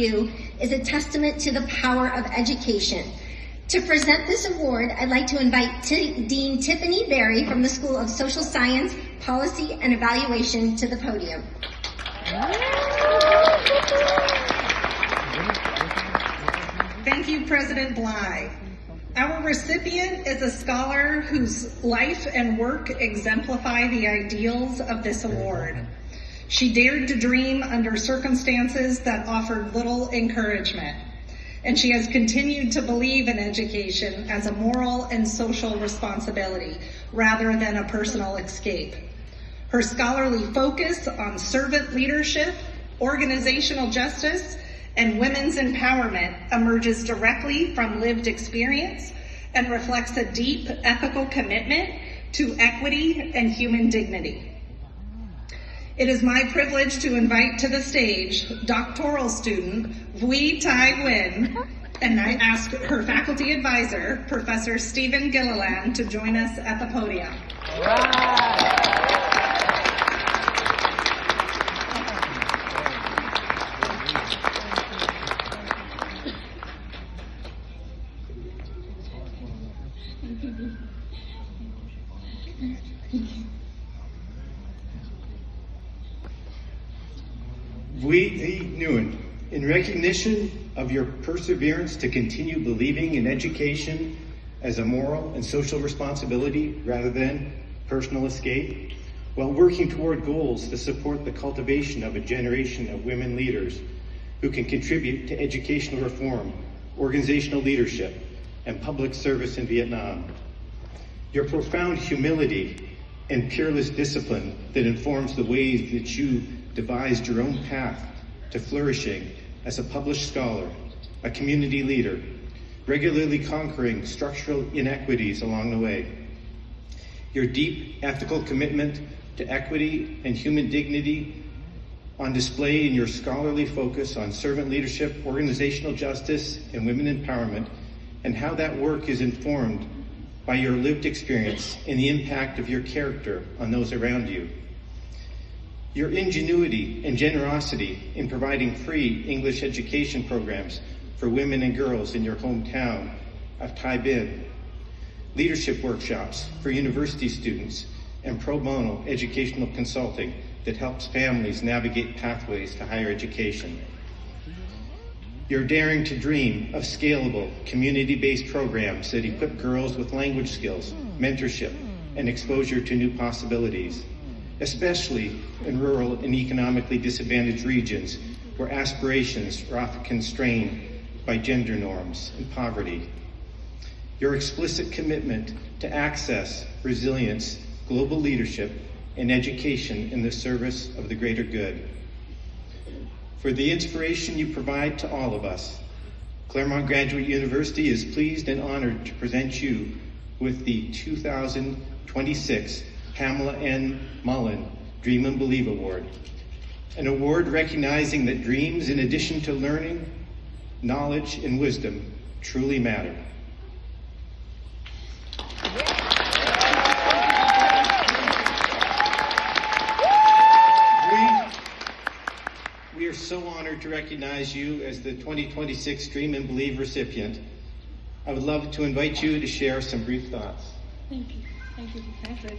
you is a testament to the power of education. To present this award, I'd like to invite Dean Tiffany Berry from the School of Social Science, Policy, and Evaluation to the podium. Thank you, President Bly. Our recipient is a scholar whose life and work exemplify the ideals of this award. She dared to dream under circumstances that offered little encouragement, and she has continued to believe in education as a moral and social responsibility rather than a personal escape. Her scholarly focus on servant leadership, organizational justice, and women's empowerment emerges directly from lived experience and reflects a deep ethical commitment to equity and human dignity. It is my privilege to invite to the stage doctoral student Vui Tai Nguyen, and I ask her faculty advisor, Professor Stephen Gilliland, to join us at the podium. Vui Tai Nguyen, in recognition of your perseverance to continue believing in education as a moral and social responsibility rather than personal escape, while working toward goals to support the cultivation of a generation of women leaders who can contribute to educational reform, organizational leadership, and public service in Vietnam. Your profound humility and peerless discipline that informs the ways that you devised your own path to flourishing as a published scholar, a community leader, regularly conquering structural inequities along the way. Your deep ethical commitment to equity and human dignity on display in your scholarly focus on servant leadership, organizational justice, and women empowerment, and how that work is informed by your lived experience and the impact of your character on those around you. Your ingenuity and generosity in providing free English education programs for women and girls in your hometown of Tai Binh, leadership workshops for university students, and pro bono educational consulting that helps families navigate pathways to higher education. You're daring to dream of scalable, community-based programs that equip girls with language skills, mentorship, and exposure to new possibilities, especially in rural and economically disadvantaged regions where aspirations are often constrained by gender norms and poverty. Your explicit commitment to access, resilience, global leadership, and education in the service of the greater good. For the inspiration you provide to all of us, Claremont Graduate University is pleased and honored to present you with the 2026 Pamela N. Mullin Dream and Believe Award, an award recognizing that dreams, in addition to learning, knowledge, and wisdom, truly matter. We are so honored to recognize you as the 2026 Dream and Believe recipient. I would love to invite you to share some brief thoughts. Thank you. Thank you, Professor.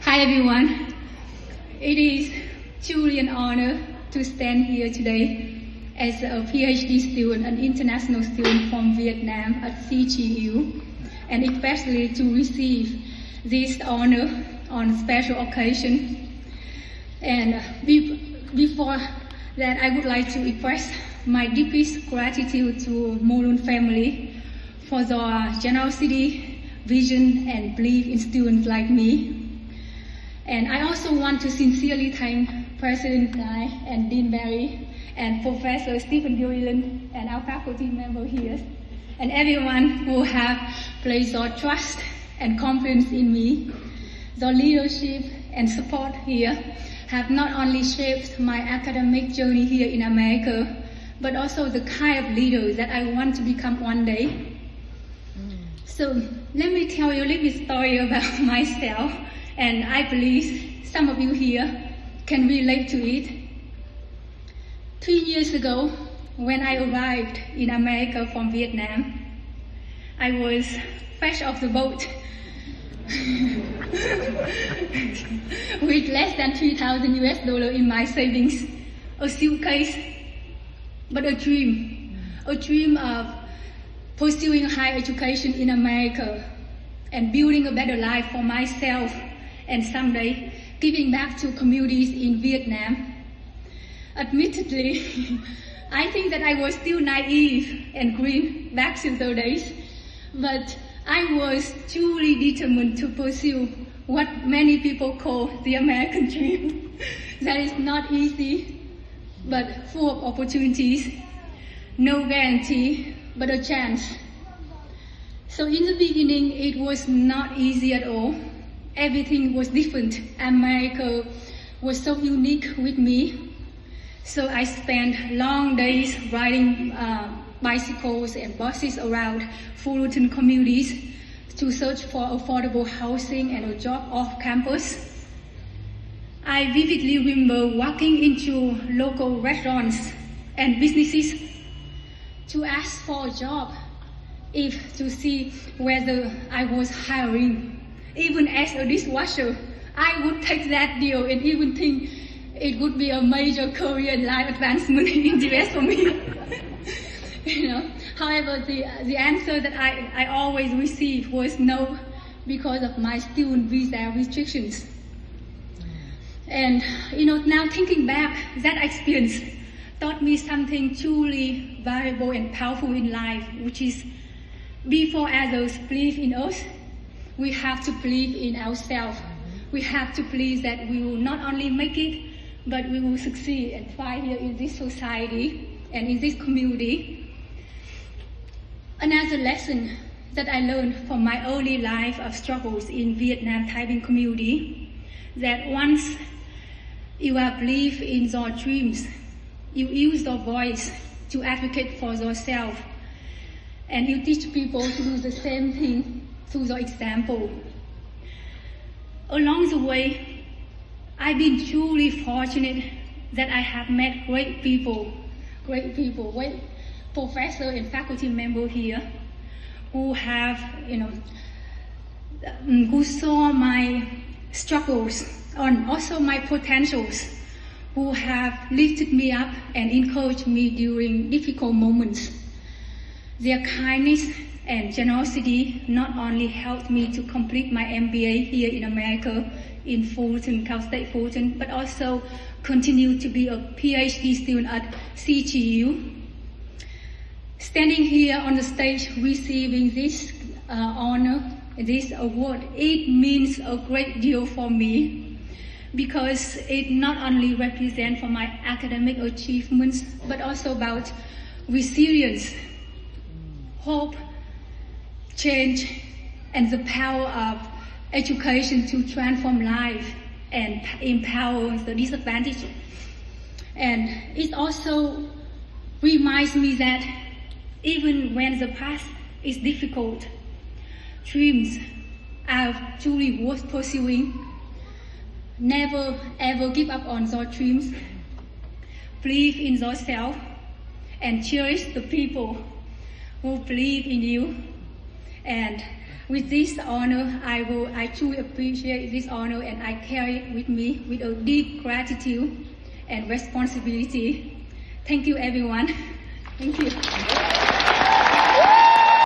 Hi, everyone. It is truly an honor to stand here today as a PhD student, an international student from Vietnam at CGU, and especially to receive this honor on a special occasion. And before that, I would like to express my deepest gratitude to Mullin family for their generosity, vision, and belief in students like me. And I also want to sincerely thank President Nye and Dean Berry and Professor Stephen Gilliland and our faculty member here, and everyone who have placed their trust and confidence in me. Their leadership and support here have not only shaped my academic journey here in America, but also the kind of leader that I want to become one day. So let me tell you a little bit story about myself, and I believe some of you here can relate to it. 3 years ago, when I arrived in America from Vietnam, I was fresh off the boat with less than $3,000 in my savings, a suitcase, but a dream of pursuing higher education in America and building a better life for myself and someday giving back to communities in Vietnam. Admittedly, I think that I was still naive and green back in those days, but I was truly determined to pursue what many people call the American dream. That is not easy, but full of opportunities, no guarantee, but a chance. So in the beginning, it was not easy at all. Everything was different. America was so unique with me. So I spent long days riding bicycles and buses around Fullerton communities to search for affordable housing and a job off campus. I vividly remember walking into local restaurants and businesses to ask for a job, to see whether I was hiring. Even as a dishwasher, I would take that deal and even think it would be a major career and life advancement in the US for me. However, the answer that I always received was no, because of my student visa restrictions. And now thinking back, that experience taught me something truly valuable and powerful in life, which is before others believe in us, we have to believe in ourselves. We have to believe that we will not only make it, but we will succeed and thrive here in this society and in this community. Another lesson that I learned from my early life of struggles in Vietnam Thai Binh community, that once you are believe in your dreams, you use your voice to advocate for yourself, and you teach people to do the same thing through your example. Along the way, I've been truly fortunate that I have met great people, great professors and faculty members here who have, who saw my struggles and also my potentials, who have lifted me up and encouraged me during difficult moments. Their kindness and generosity not only helped me to complete my MBA here in America in Fullerton, Cal State Fullerton, but also continue to be a PhD student at CGU. Standing here on the stage receiving this honor, this award, it means a great deal for me, because it not only represents for my academic achievements, but also about resilience, hope, change, and the power of education to transform life and empower the disadvantaged. And it also reminds me that even when the path is difficult, dreams are truly worth pursuing. Never ever give up on your dreams. Believe in yourself and cherish the people who believe in you. And with this honor, I truly appreciate this honor, and I carry it with me with a deep gratitude and responsibility. Thank you, everyone. Thank you.